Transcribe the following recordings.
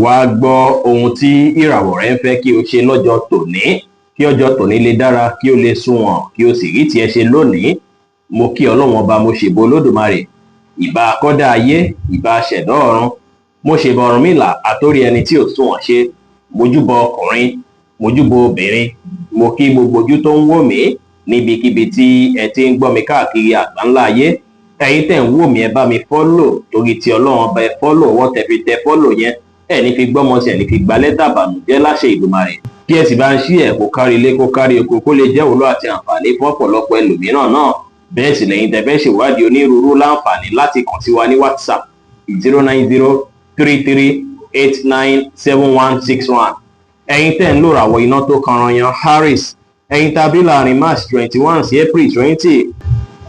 wàá gbọ́ ohun tí ìràwọ̀ rẹ ń fẹ́ kí o ṣe lọ́jọ́ tòní kí ọjọ́ tòní lè dára kí o lè sunwọ̀n kí o sì rí tiẹ̀ ṣe lónìí. Mo kí Ọlọ́run ọba, mo ṣèbà Olódùmarè, ìbà akọ́dá ayé, ìbà aṣẹ̀dá ọ̀run, mo ṣèbà Ọ̀rúnmìlà àtórí ẹni tí ò sunwọ̀n ṣe, mojúbọ ọkùnrin, mojúbọ obìnrin, mo kí gbogbo ojú tó ń wò mí níbikíbi tí ẹ ti ń gbọ́ mi káàkiri àgbáńlá ayé. Ẹ̀yin tẹ̀ ń wò mí ẹ bá mi fọ́lò, torí ti Ọlọ́run ọba ẹ fọ́lò, ọwọ́ tẹ fi tẹ fọ́lò yẹn ẹ ní fi gbọ́mọ sí ẹ ní fi gba lẹ́tà bànújẹ́ láṣẹ Ìdùmarè. Kí ẹ sì bá ń ṣí ẹ kó kárí ilé kó kárí oko kó lè jẹ́ òwúlò àti àǹfààní fún ọ̀pọ̀lọpọ̀ ẹlòmíràn náà. Bẹ́ẹ̀ sì lẹ́yìn tẹ́ fẹ́ ṣèwádìí onírúurú láǹfààní láti kàn sí wa ní WhatsApp 09033897161. Ẹ̀yin tẹ́ ń lò ràwọ̀ iná tó kanranyan Aries, ẹ̀yin tàbí láàrin March 21 sí April 20.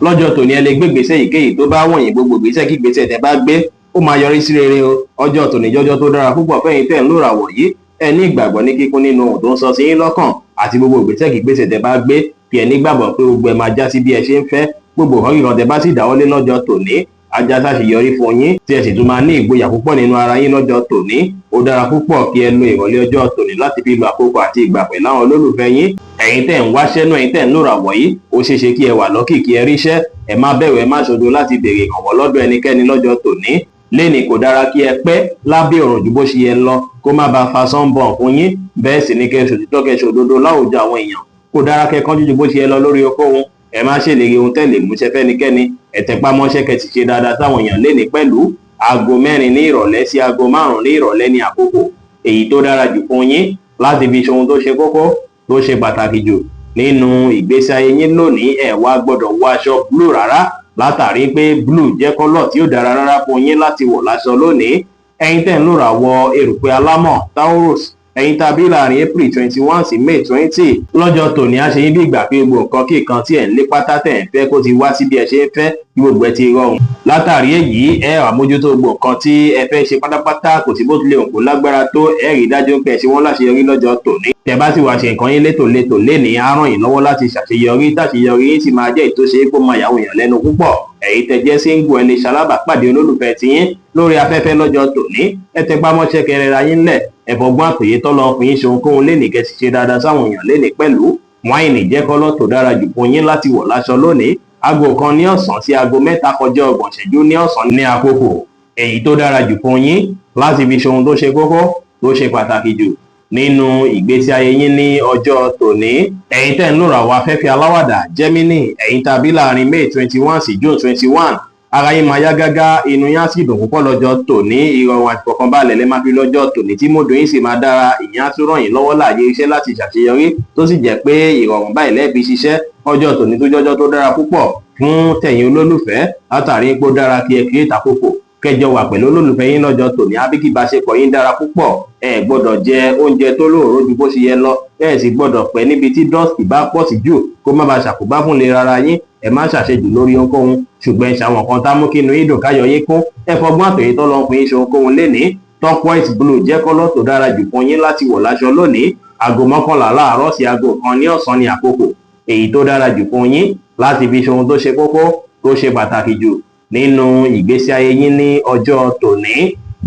Lọ́jọ́ tòní ẹ lè gbé ìgbésẹ̀ èyíkéyìí tó bá wọ̀nyí, gbogbo ìgbésẹ̀ kí ìgbésẹ̀ tẹ́ bá gbé ó máa yọrí sí rere o. Ọjọ́ tòní jọjọ́ tó dára púpọ̀ fẹ́yìn tẹ́ ń lò ràwọ̀ yìí. Ẹ ní ìgbàgbọ́ ní kíkún nínú ohun tó ń sọ sí yín lọ́kàn àti gbogbo ìgbésẹ̀ kí ìgbésẹ̀ tẹ́ bá gbé, kí ẹ nígbàgbọ́ pé gbogbo ẹ máa já sí bí ẹ ṣe ń fẹ́. Gbogbo ọ̀rọ̀ tẹ́ bá sì dáwọ́lé lọ́jọ́ tòní ajá ṣàṣeyọrí fún yín, tí ẹ sì tún máa ní ìgboyà púpọ̀ nínú ara yín lọ́jọ́ tòní. Ó dára púpọ̀ kí ẹ lo ìrọ̀lẹ́ ọjọ́ tòní láti fi lo àkókò àti ìgbà pẹ̀lú àwọn olólùfẹ́ yín. Ẹ̀yin tẹ́ ń wáṣẹ́ náà, ẹ̀yin tẹ́ ń lò ràwọ̀ yìí, ó ṣeéṣe kí ẹ wà lọ́kì kí ẹ ríṣẹ́. Ẹ má bẹ̀rù, ẹ má ṣojo láti béèrè ìrànwọ́ lọ́dọ̀ ẹnikẹ́ni lọ́jọ́ tòní. Lénìí kò dára kí ẹ pẹ́ lábẹ́ òrùn ju bó ṣe yẹ lọ, kó má bàa fa sunburn fún yín. Bẹ́ẹ̀ sì ni kẹ́ ṣòtítọ́ kẹ́ ṣòdodo láwùjọ àwọn èèyàn. Kò dára kẹ́ kánjú ju bó ṣe yẹ lọ lórí okòwò. Ẹ má ṣèlérí ohun tẹ́ lè múṣẹ́ fẹ́nikẹ́ni. Ẹ tẹpá mọ́ṣẹ́ kẹ́ sì ṣe dáadáa sáwọn èèyàn lénìí pẹ̀lú. Aago 4 ní ìrọ̀lẹ́ sí aago 5 ní ìrọ̀lẹ́ ní àkókò èyí tó dára jù fún yín láti fi ṣe ohun tó ṣe kókó tó ṣe pàtàkì jù nínú ìgbésí ayé yín lónìí. Ẹ wá gbọ́dọ̀ wọ aṣọ blue rárá, látàrí pé blue jẹ́ kọ́lọ̀ tí ó dára rárá fún yín láti wọ̀ láṣọ lónìí. Ẹ̀yin tẹ́ ń lò ràwọ̀ erùpẹ̀ alámọ̀ Taurus, ẹ̀yin tàbí láàrin April 21 sí May 20. Lọ́jọ́ tòní á ṣe yín bí ìgbà pé gbogbo nǹkan kí nǹkan tí ẹ̀ ń lé pátá tẹ̀ ń fẹ́ kó ti wá sí bí ẹ ṣe ń fẹ́, kí gbogbo ẹ ti rọrùn. Látàrí èyí ẹ wá mójútó gbogbo nǹkan tí ẹ fẹ́ ṣe pátápátá, kò sí bó tilẹ̀ òǹkó lágbára tó, ẹ rí dájú pé ẹ ṣe wọ́n láṣeyọrí lọ́jọ́ tòní. Tẹ́ bá sì wá ṣe nǹkan yín létòlétò lénìí á ràn yín lọ́wọ́ láti ṣàṣeyọrí, táṣeyọrí yín sì máa jẹ́ ìtòṣe kó máa yàwó èèyàn lẹ́nu púpọ̀. Ẹ̀yin tẹ́ jẹ́ single ẹ lè ṣalábàápàdé olólùfẹ́ tiyín lórí afẹ́fẹ́ lọ́jọ́ tòní. Ẹ tẹpá mọ́ṣẹ́ kẹ́ rẹra yín lẹ̀, ẹ fọgbọ́n àpèyé tọ́lọ́ fún yín ṣe ohunkóhun lénìí kẹ́ sì ṣe dáadáa sáwọn èèyàn lénìí pẹ̀lú. Wáìnì jẹ́ kọ́lọ̀ tó dára jù fún yín láti wọ̀ láṣọ lónìí. Aago 1 ní ọ̀sán sí aago 3 kọjá 30 ìṣẹ́jú ní ọ̀sán ní àkókò èyí tó dára jù fún yín láti fi ṣe ohun tó ṣe kókó tó ṣe pàtàkì jù nínú ìgbésí ayé yín ní ọjọ́ tòní. Ẹ̀yin tẹ́ ń lò ràwọ̀ afẹ́fẹ́ aláwàdà Gemini, ẹ̀yin tàbí láàrin May 21 sí June 21. Ara yín máa yá gágá, inú yín á sì dùn púpọ̀ lọ́jọ́ tòní. Ìrọ̀rùn àti ìfọ̀kànbalẹ̀ lẹ máa fi lọ́jọ́ tòní tí mọ́dọ̀ yín sì máa dára. Ìyẹn á tún ràn yín lọ́wọ́ láàyè iṣẹ́ láti ṣàṣeyọrí, tó sì jẹ́ pé ìrọ̀rùn báyìí lẹ́ẹ̀fi ṣiṣẹ́. Ọjọ́ tòní tó jọjọ́ tó dára púpọ̀ fún tẹ̀yin olólùfẹ́, látàrí pé ó dára kí ẹ create àkókò kẹjọ wà pẹ̀lú olólùfẹ́ yín lọ́jọ́ tòní. Àbíkí ìbáṣepọ̀ yín dára púpọ̀. Ẹ gbọ́dọ̀ jẹ oúnjẹ tó lóòró ju bó ṣe yẹ lọ. Ẹ sì gbọ́dọ̀ pẹ́ níbi tí dust bá pọ̀ sí jù kó má bàa ṣàkóbá fún ìlera ara yín. Ẹ má ṣàṣejù lórí ohunkóhun, ṣùgbọ́n ṣàwọn kan tá mú kí inú yín dùn káyọ̀ yín kún. Ẹ fọgbọ́n àtòyé tó lọ fún yín ṣe ohunkóhun lénìí. Turquoise blue jẹ́ kọ́lọ̀ tó dára jù fún yín láti wọ̀ láṣọ lónìí. Aago 11 láàárọ̀ sí aago 1 ní ọ̀sán ní àkókò èyí tó dára jù fún yín láti fi ṣe ohun tó ṣe kókó tó ṣe pàtàkì jù nínú ìgbésí ayé yín ní ọjọ́ tòní.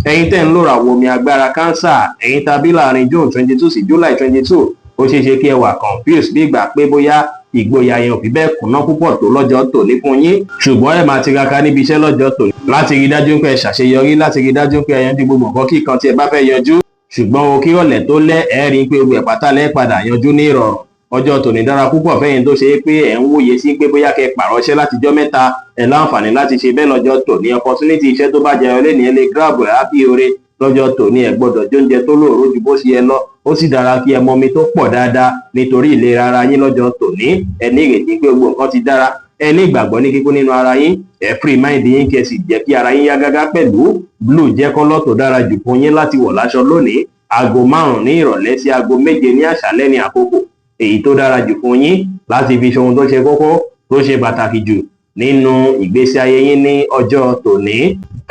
Ẹ̀yin tẹ́ ń lò ràwọ̀ omi agbára Cancer, ẹ̀yin tàbí láàrin June 22 sí July 22. Ó ṣeéṣe kí ẹ wà confused bí ìgbà pé bóyá ìgboyà yẹn ò fi bẹ́ẹ̀ kúnná púpọ̀ tó lọ́jọ́ tòní fún yín. Ṣùgbọ́n ẹ máa tiraka níbi iṣẹ́ lọ́jọ́ tòní láti rí dájú pé ẹ ṣàṣeyọrí, láti rí dájú pé ẹ yanjú gbogbo nǹkan kí kan tí ẹ bá fẹ́ yanjú. Ṣùgbọ́n o kí ọ̀lẹ̀ tó lẹ́ ẹ rí pé gbogbo ẹ̀ pátá lẹ́ padà yanjú ní ìrọ̀rùn. Ọjọ́ tòní dára púpọ̀ fẹ́yìn tó ṣe pé ẹ̀ ń wòye sí pé bóyá kẹ́ pàrọ̀ṣẹ́ látijọ́ mẹ́ta. Ẹ láǹfààní láti ṣe bẹ́ẹ̀ lọ́jọ́ tòní. Opportunity iṣẹ́ tó bá jẹyọ lénìí ẹ lè grab ẹ̀ happy ore. Lọ́jọ́ tòní ẹ gbọ́dọ̀ jóúnjẹ tó lóòró ju bó ṣe yẹ lọ. Ó sì dára kí ẹ mọ omi tó pọ̀ dáadáa nítorí ìlera ara yín lọ́jọ́ tòní. Ẹ ní ìrètí pé gbogbo nǹkan ti dára. Ẹ ní ìgbàgbọ́ ní kíkún nínú ara yín. Ẹ free mind yín kí ẹ sì jẹ́ kí ara yín yá gágá pẹ̀lú. Blue jẹ́ kọ́lọ̀ tó dára jù fún yín láti wọ̀ láṣọ lónìí. Aago 5 ní ìrọ̀lẹ́ sí aago 7 ní àṣálẹ́ ní àkókò èyí tó dára jù fún yín láti fi ṣe ohun tó ṣe kókó tó ṣe pàtàkì jù nínú ìgbésí ayé yín ní ọjọ́ tòní.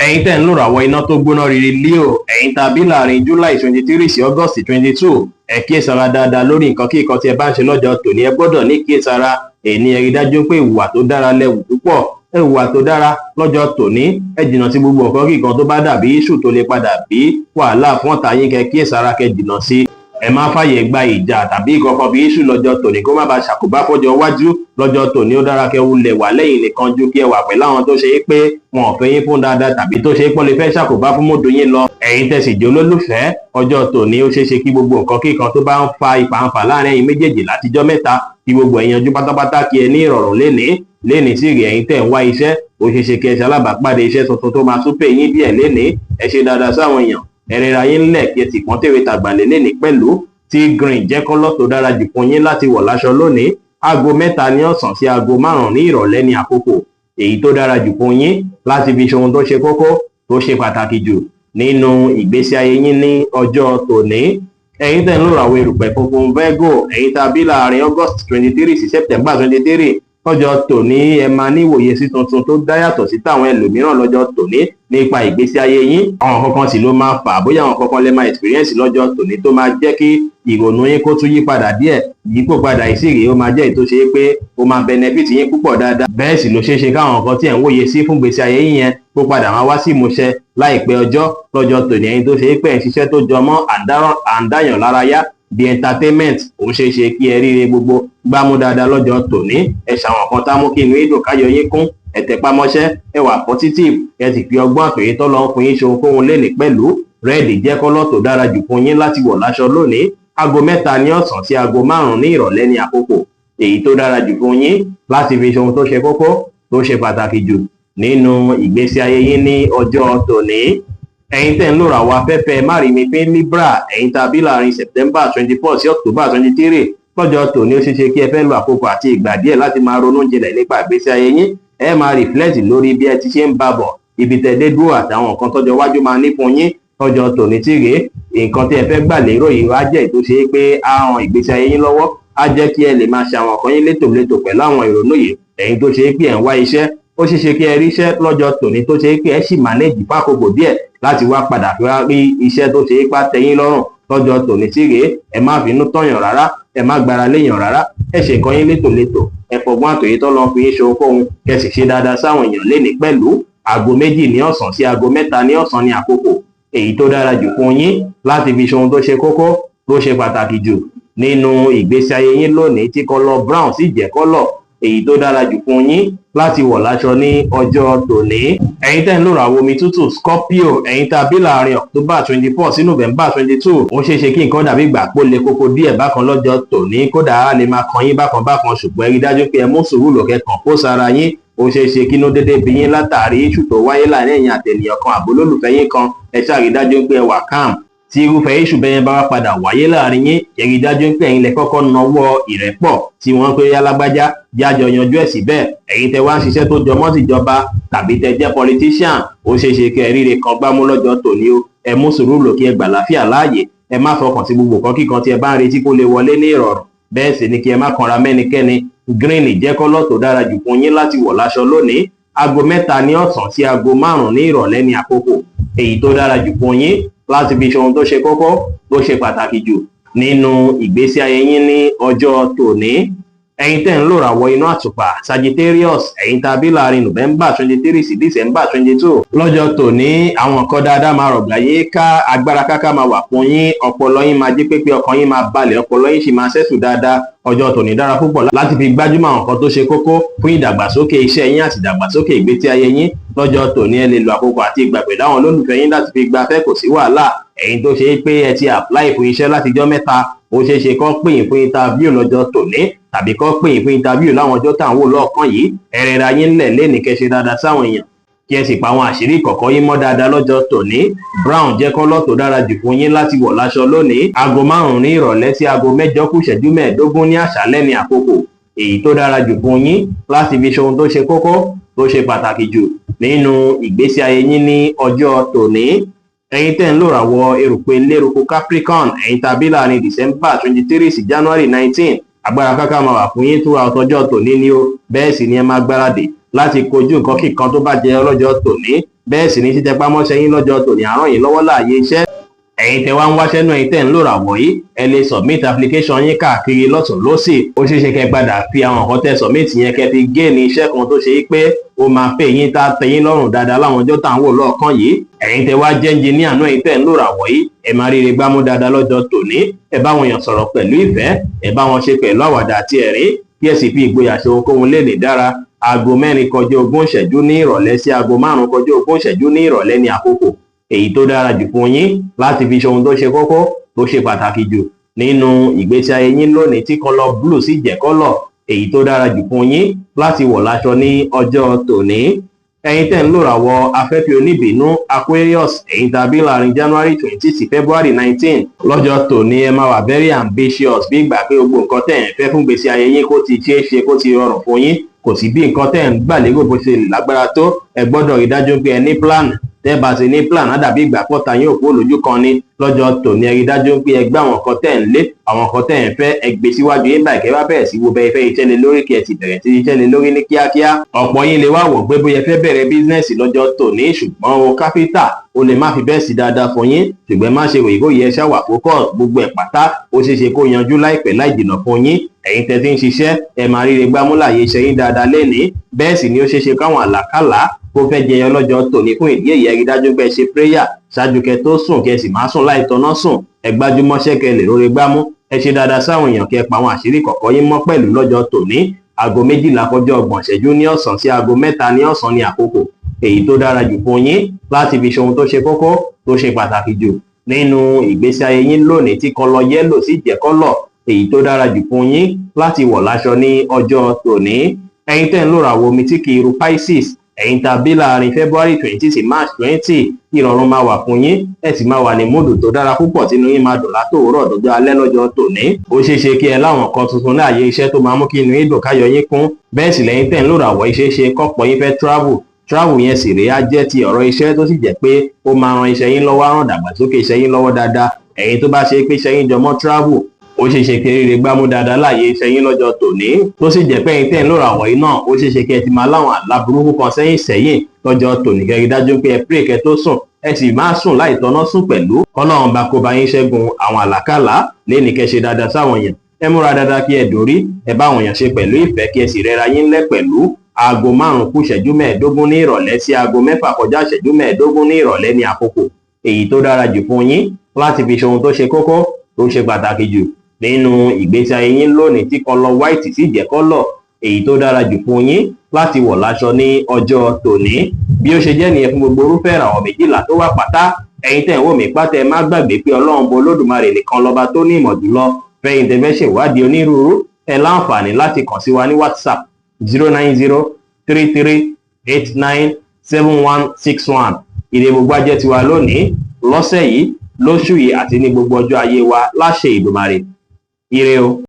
Ẹ̀yin tẹ́ ń lò ràwọ̀ iná tó gbóná riri Leo, ẹ̀yin tàbí láàrin July 23 sí August 22. Ẹ kíyèsára dáadáa lórí nǹkan kí nǹkan tí ẹ bá ń ṣe lọ́jọ́ tòní. Ẹ gbọ́dọ̀ ní kíyèsára. Ẹ ní ẹ rí dájú pé ìwà tó dára lẹ́wù púpọ̀. ẹ hùwà tó dára lọ́jọ́ tòní, ẹ jìnnà sí gbogbo nǹkan kíkan tó bá dàbí iṣu tó lè padà bí wàhálà fún ọ̀tá yín, kẹ́ kíyèsára kẹ́ jìnnà sí. Ẹ má fàyè gba ìjà tàbí ìkọ̀kọ̀ bí iṣu lọ́jọ́ tòní kó má bàa ṣàkóbá fọ́jọ́ iwájú. Lọ́jọ́ tòní ó dára kẹ́ wulẹ̀ wà lẹ́yìn nìkan ju kí ẹ wà pẹ̀lú àwọn tó ṣe é pé wọn ò fẹ́ yín fún dáadáa tàbí tó ṣe é pọ́n lè fẹ́ ṣàkóbá fún mọ́dò yín lọ. Ẹ̀yin tẹ̀sí jẹ́ olólùfẹ́, ọjọ́ tòní ó ṣeé ṣe kí gbogbo nǹkan kíkan tó bá ń fa ìfàǹfà láàrin ẹ̀yin méjèèjì látijọ́ mẹ́ta kí gbogbo ẹ̀ yanjú pátápátá kí ẹ ní ìrọ̀rùn lénìí sí rè. Ẹ̀yin tẹ̀ ń wá iṣẹ́, ó ṣeé ṣe kí ẹ ṣalábàápàdé iṣẹ́ tuntun tó máa tún pè yín díẹ̀ lénìí. Ẹ ṣe dáadáa sáwọn èèyàn, ẹ rẹra yín ńlẹ̀ kí ẹ sì pọ́n tèrè tàgbàlẹ̀ lénìí pẹ̀lú. Tí green jẹ́ kọ́lọ̀ tó dára jù fún yín láti wọ̀ láṣọ lónìí. Aago 3 ní ọ̀sán sí aago 5 ní ìrọ̀lẹ́ ní àkókò èyí tó dára jù fún yín láti fi ṣe ohun tó ṣe kókó tó ṣe pàtàkì jù nínú ìgbésí ayé yín ní ọjọ́ tòní. Ẹ̀yin tẹ̀ ń lò ràwọ̀ erùpẹ̀ funfun Virgo, ẹ̀yin tá a bí láàrin August 23 sí September 23, lọ́jọ́ tòní ẹ máa ní ìwòye sí tuntun tó dá yàtọ̀ sí táwọn ẹlòmíràn lọ́jọ́ tòní nípa ìgbésí ayé yín. Àwọn kankan sì ló máa fà bóyá àwọn kankan lè máa experience lọ́jọ́ tòní tó máa jẹ́ kí ìrònú yín kó tún yí padà díẹ̀. Yípo padà ìsírí ó máa jẹ́ èyí tó ṣe é pé ó máa benefit yín púpọ̀ dáadáa. Bẹ́ẹ̀ sì ló ṣeé ṣe káwọn nǹkan tí ẹ̀ ń wòye sí fún ìgbésí ayé yín yẹn kó padà máa wá sí ìmúṣẹ láìpẹ́ ọjọ́. Lọ́jọ́ tòní ẹ̀yin tó ṣe é pé ẹ̀ ń ṣiṣẹ́ tó jọmọ́ àǹdáyàn lárayá the entertainment, òun ṣeé ṣe kí ẹ ríre gbogbo gbámú dáadáa lọ́jọ́ tòní. Ẹ ṣàwọn kan tá mú kí inú ìdùn káyọ̀ yín kún, ẹ tẹpámọ́ṣẹ́, ẹ wà positive, ẹ sì fi ọgbọ́n àtòyé tọ́lọ́ ń fún yín ṣe ohunkóhun lénìí pẹ̀lú. Rẹ́ẹ̀dì jẹ́ kọ́lọ̀ tó dára jù fún yín láti wọ̀ láṣọ lónìí. Aago 3 ní ọ̀sán sí aago 5 ní ìrọ̀lẹ́ ní àkókò èyí tó dára jù fún yín láti fi ṣe ohun tó ṣe kókó tó ṣe pàtàkì jù nínú ìgbésí ayé yín ní ọjọ́ tòní. Ẹ̀yin tẹ̀ ń lò ràwọ̀ afẹ́fẹ́ márìmífín Libra, ẹ̀yin tá a bí láàrin September 24 sí October 23, lọ́jọ́ tòní ó ṣeé ṣe kí ẹ fẹ́ lo àkókò àti ìgbà díẹ̀ láti máa ronú jinlẹ̀ nípa ìgbésí ayé yín. Ẹ máa reflect lórí bí ẹ ti ṣe ń bá bọ̀, ibi tẹ́ dé dúró àtàwọn nǹkan tọ́jọ́ iwájú máa ní fún yín. Lọ́jọ́ tòní tí rèé, nǹkan tí ẹ fẹ́ gbà lérò yìí wá jẹ́ ètò ṣe é pé á ran ìgbésí ayé yín lọ́wọ́, á jẹ́ kí ẹ lè máa ṣe àwọn nǹkan yín létòlétò pẹ̀lú àwọn ìrònú yìí. Ẹ̀yin tó ṣe é pé ẹ̀ ń wá iṣẹ́, ó ṣeé ṣe kí ẹ ríṣẹ́ lọ́jọ́ tòní tó ṣe é pé ẹ sì manage fákòókò díẹ̀ láti wá padà fi wá rí iṣẹ́ tó ṣe é pá tẹ́yín lọ́rùn. Lọ́jọ́ tòní tí rèé, ẹ má finú tọ̀yàn rárá, ẹ má gbára léèyàn rárá, ẹ ṣe nǹkan yín létòlétò, ẹ fọgbọ́n àtòyé tọ́lọ́ fi yín ṣe ohunkóhun, kẹ́ sì ṣe dáadáa sáwọn èèyàn lénìí pẹ̀lú. Aago 2 ní ọ̀sán sí aago 3 ní ọ̀sán ní àkókò èyí tó dára jù fún yín láti fi ṣe ohun tó ṣe kókó tó ṣe pàtàkì jù nínú ìgbésí ayé yín lónìí, tí kọ́lọ̀ brown sì jẹ́ kọ́lọ̀ èyí tó dára jù fún yín láti wọ̀ láṣọ ní ọjọ́ tòní. Ẹ̀yin tẹ́ ń lò ràwọ̀ omi tútù Scorpio, ẹ̀yin tá a bí láàrin October 24 sí November 22, ó ṣeé ṣe kí nǹkan dàbí ìgbà pó le koko díẹ̀ bákan lọ́jọ́ tòní, kódà á lè máa kan yín bákan ṣùgbọ́n ẹ rí dájú pé ẹ mú sùúrù lòkè kàn kó sára yín. Ó ṣeé ṣe kínú dédé bí yín látàrí iṣu tó wáyé láàrin ẹ̀yin àtẹnìyàn kan àbólólùfẹ́ yín kan. Ẹ ṣáà rí dájú pé ẹ wà calm. Tí irúfẹ́ iṣu bẹ́yẹn bá wá padà wáyé láàrin yín, ẹ rí dájú pé ẹ̀yin lẹ kọ́kọ́ nawọ́ ìrẹ́pọ̀ tí wọ́n pé yálágbájá jájọ yanjú ẹ̀ síbẹ̀. Ẹ̀yin tẹ wá ń ṣiṣẹ́ tó jọmọ́ tìjọba tàbí tẹ jẹ́ politician, ó ṣeé ṣe kẹ́ ẹ ríre kan gbámú lọ́jọ́ tòní o. Ẹ mú sùúrù lò kí ẹ gbà láfíà láàyè, ẹ má fọkàn sí gbogbo kan kíkan tí ẹ bá ń retí kó lè wọlé ní ìrọ̀rùn. Bẹ́ẹ̀ sì ni kí ẹ má kanra mẹ́nikẹ́ni. Green jẹ́ kọ́lọ̀ tó dára jù fún yín láti wọ̀ láṣọ lónìí. Aago 3 ní ọ̀sán sí aago 5 ní ìrọ̀lẹ́ ní àkókò èyí tó dára jù fún yín láti fi ṣe ohun tó ṣe kókó tó ṣe pàtàkì jù nínú ìgbésí ayé yín ní ọjọ́ tòní. Ẹ̀yin tẹ́ ń lò ràwọ̀ inú àtùpà Sagittarius, ẹ̀yin tá a bí láàrin November 23 sí December 22, lọ́jọ́ tòní àwọn nǹkan dáadáa máa rọ̀gbà yín ká, agbára káká máa wà fún yín, ọpọlọ yín máa jí pépé, ọkàn yín máa balẹ̀, ọpọlọ yín sì máa ṣẹ́tù dáadáa. Ọjọ́ tòní dára púpọ̀ láti fi gbájúmọ́ àwọn nǹkan tó ṣe kókó fún ìdàgbàsókè iṣẹ́ yín àti ìdàgbàsókè ìgbésí ayé yín. Lọ́jọ́ tòní ẹ lè lo àkókò àti ìgbà pẹ̀lú àwọn olólùfẹ́ yín láti fi gbafẹ́, kò sí wàhálà. Ẹ̀yin tó ṣe é pé ẹ ti apply fún iṣẹ́ látijọ́ mẹ́ta, ó ṣeé ṣe kó pè yín fún interview lọ́jọ́ tòní tàbí kó pè yín fún interview láwọn ọjọ́ tá à ń wò lọ́ọ̀kan yìí. Ẹ rẹra yín ńlẹ̀ lénìí kẹ́ ṣe dáadáa sáwọn èèyàn kí ẹ sì pa àwọn àṣírí ìkọ̀kọ̀ yín mọ́ dáadáa lọ́jọ́ tòní. Brown jẹ́ kọ́lọ̀ tó dára jù fún yín láti wọ̀ láṣọ lónìí. Aago 5 ní ìrọ̀lẹ́ sí aago 8 kù ìṣẹ́jú 15 ní àṣálẹ́ ní àkókò èyí tó dára jù fún yín láti fi ṣe ohun tó ṣe kókó tó ṣe pàtàkì jù nínú ìgbésí ayé yín ní ọjọ́ tòní. Ẹ̀yin tẹ́ ń lò ràwọ̀ erùpẹ̀ lérúkú Capricorn, ẹ̀yin tá a bí láàrin December 23 sí January 19, agbára káká máa wà fún yín tó ra ọjọ́ tòní ni ó. Bẹ́ẹ̀ sì ni ẹ máa gbáradì láti kojú nǹkan kíkan tó bá jẹ lọ́jọ́ tòní. Bẹ́ẹ̀ sì ni títẹpá mọ́ṣẹ́ yín lọ́jọ́ tòní á ràn yín lọ́wọ́ láàyè iṣẹ́. Ẹ̀yin tẹ́ wá ń wáṣẹ́ náà, ẹ̀yin tẹ́ ń lò ràwọ̀ yìí, ẹ lè submit application yín káàkiri lọ́tùn lósì. Ó ṣeé ṣe kẹ́ padà fi àwọn nǹkan tẹ́ submit yẹn kẹ́ fi gain iṣẹ́ kan tó ṣe pé ó máa fẹ́ yín tá tẹ́yìn lọ́rùn dáadáa láwọn ọjọ́ tá à ń wò lọ́ọ̀kan yìí. Ẹ̀yin tẹ́ wá jẹ́ ẹnjìníà náà, ẹ̀yin tẹ́ ń lòràwọ̀ yìí, ẹ máa ríre gbámú dáadáa lọ́jọ́ tòní. Ẹ bá wọn yàn sọ̀rọ̀ pẹ̀lú ìfẹ́, ẹ bá wọn ṣe pẹ̀lú àwàdà àti ẹ̀rín, kí ẹ sì fi ìgboyà ṣe ohunkóhun lè lè dára. Aago 4 kọjá 20 ìṣẹ́jú ní ìrọ̀lẹ́ sí aago 5 kọjá 20 ìṣẹ́jú ní ìrọ̀lẹ́ ní àkókò èyí tó dára jù fún yín láti fi ṣe ohun tó ṣe kókó tó ṣe pàtàkì jù nínú ìgbésí ayé yín lónìí, tí kọ́lọ̀ blue sì jẹ́ kọ́lọ̀ èyí tó dára jù fún yín láti wọ̀ láṣọ ní ọjọ́ tòní. Ẹ̀yin tẹ́ ń lòràwọ̀ afẹ́fẹ́ oníbínú Aquarius, ẹ̀yin tàbí láàrin January 20 sí February 19, lọ́jọ́ tòní ẹ máa wà very ambitious, bí ìgbà pé gbogbo nǹkan tẹ́ ń fẹ́ fún ìgbésí ayé yín kó ti ṣeé ṣe, kó ti rọrùn fún yín. Kò sí bí nǹkan tẹ́ ń gbà lérò bó ṣe lágbára tó, ẹ gbọ́dọ̀ rí dájú pé ẹ ní plan. Tẹ́ bá ti ní plan á dàbí ìgbà pọ́ta yín òkú lójú kan ní. Lọ́jọ́ tòní ẹ rí dájú pé ẹ gbé àwọn nǹkan tẹ́ ń lé, àwọn nǹkan tẹ́ ń fẹ́, ẹ gbé síwájú yín báyìí kẹ́ bá bẹ̀rẹ̀ sí wo bẹ́ẹ̀ fẹ́ iṣẹ́ lé lórí, kí ẹ sì bẹ̀rẹ̀ sí iṣẹ́ lé lórí ní kíákíá. Ọ̀pọ̀ yín lè wá wò pé bóyá fẹ́ bẹ̀rẹ̀ bísínẹ́sì lọ́jọ́ tòní, ṣùgbọ́n o kápítà ó lè má fi bẹ́ẹ̀ sí dáadáa fún yín, ṣùgbọ́n má ṣe wò ìgò yẹ ṣáwà fókọ̀ gbogbo ẹ̀ pátá ó ṣeé ṣe kó yanjú láìpẹ́ láì jìnnà fún yín. Ẹ̀yin tẹ́ ti ń ṣiṣẹ́ ẹ máa ríre gbámúláyé iṣẹ́ yín dáadáa lénìí, bẹ́ẹ̀ sì ni ó ṣeé ṣe káwọn àlàkálà kó fẹ́ jẹyọ lọ́jọ́ tòní. Fún ìdí èyí ẹ rí dájú pé ẹ ṣe prayer ṣáájú kẹ́ tó sùn, kẹ́ sì má sùn láì tọ́nà sùn. Ẹ gbájúmọ́ṣẹ́ kẹ́ lè róre gbámú, ẹ ṣe dáadáa sáwọn èèyàn, kẹ́ pa àwọn àṣírí kọ̀ọ̀kan yín mọ́ pẹ̀lú lọ́jọ́ tòní. Aago 12 kọjá 30 ìṣẹ́jú ní ọ̀sán sí aago 3 ní ọ̀sán ní àkókò èyí tó dára jù fún yín láti fi ṣe ohun tó ṣe kókó tó ṣe pàtàkì jù nínú ìgbésí ayé yín lónìí, tí kọ́lọ̀ yẹ́lò sì jẹ́ kọ́lọ̀ èyí tó dára jù fún yín láti wọ̀ láṣọ ní ọjọ́ tòní. Ẹ̀yin tẹ́ ń lòràwọ̀ omi tí kì í ru Pisces, ẹ̀yin tàbí láàrin February 20 sí March 20, ìrọ̀rùn máa wà fún yín, ẹ sì máa wà ní múdù tó dára púpọ̀, tínú yín máa dùn látòórọ̀ dọjọ́ alẹ́ lọ́jọ́ tòní. Ó ṣeé ṣe kí ẹ láwọn nǹkan tuntun ní àyè iṣẹ́ tó máa mú kí inú yín dùn, káyọ̀ yín kún. Bẹ́ẹ̀ sì lẹ́yìn tẹ́ ń lòràwọ̀ iṣẹ́ ṣe kọ́pọ̀ yín fẹ́ travel yẹn sì rèé á jẹ́ ti ọ̀rọ̀ iṣẹ́ tó sì jẹ́ pé ó máa ran iṣẹ́ yín lọ́wọ́, ràn dàgbàsókè iṣẹ́ yín lọ́wọ́ dáadáa. Ẹ̀yin tó bá ṣe pé iṣẹ́ yín jọmọ́ travel, ó ṣeé ṣe kéré gbámú dáadáa láàyè iṣẹ́ yín lọ́jọ́ tòní, tó sì jẹ́ pé ẹ̀yin tẹ́ ń lòràwọ̀ yìí náà ó ṣeé ṣe kí ẹ ti máa láwọn àlá burúkú kan sẹ́yìn lọ́jọ́ tòní. Kẹ́ rí dájú pé ẹ pray kẹ́ tó sùn, ẹ sì máa sùn láì tọ́nà sùn pẹ̀lú. Ọlọ́run bá kó bá yín ṣẹ́gun àwọn àlàkálà léni. Kẹ́ ṣe dáadáa sáwọn èèyàn, ẹ múra dáadáa kí ẹ dórí, ẹ bá àwọn èèyàn ṣe pẹ̀lú ìfẹ́, kí ẹ sì rẹra yín lẹ́ pẹ̀lú. Aago 5 kù ìṣẹ́jú 15 ní ìrọ̀lẹ́ sí aago 6 kọjá ìṣẹ́jú 15 ní ìrọ̀lẹ́ ní àkókò èyí tó dára jù fún yín láti fi ṣe ohun tó ṣe kókó tó ṣe pàtàkì jù nínú ìgbésí ayé yín lónìí, tí kọ́lọ̀ white sì jẹ́ kọ́lọ̀ èyí tó dára jù fún yín láti wọ̀ láṣọ ní ọjọ́ tòní. Bí ó ṣe jẹ́ nìyẹn fún gbogbo irúfẹ́ ìràwọ̀ 12 tó wà pátá. Ẹ̀yin tẹ́ ń wò mí pátá, ẹ má gbàgbé pé Ọlọ́run bo Olódùmarè nìkan lọ́ba tó ní ìmọ̀ jùlọ. Fẹ́yìn tẹ́ fẹ́ ṣèwádìí onírúurú, ẹ láǹfààní láti kàn sí wa ní WhatsApp 09033897161. Ire gbogbo ajẹ́ tiwa lónìí, lọ́sẹ̀ yìí, lóṣù yìí àti ní gbogbo ọjọ́ ayé wa láṣẹ Ìdùmarè. Ire o.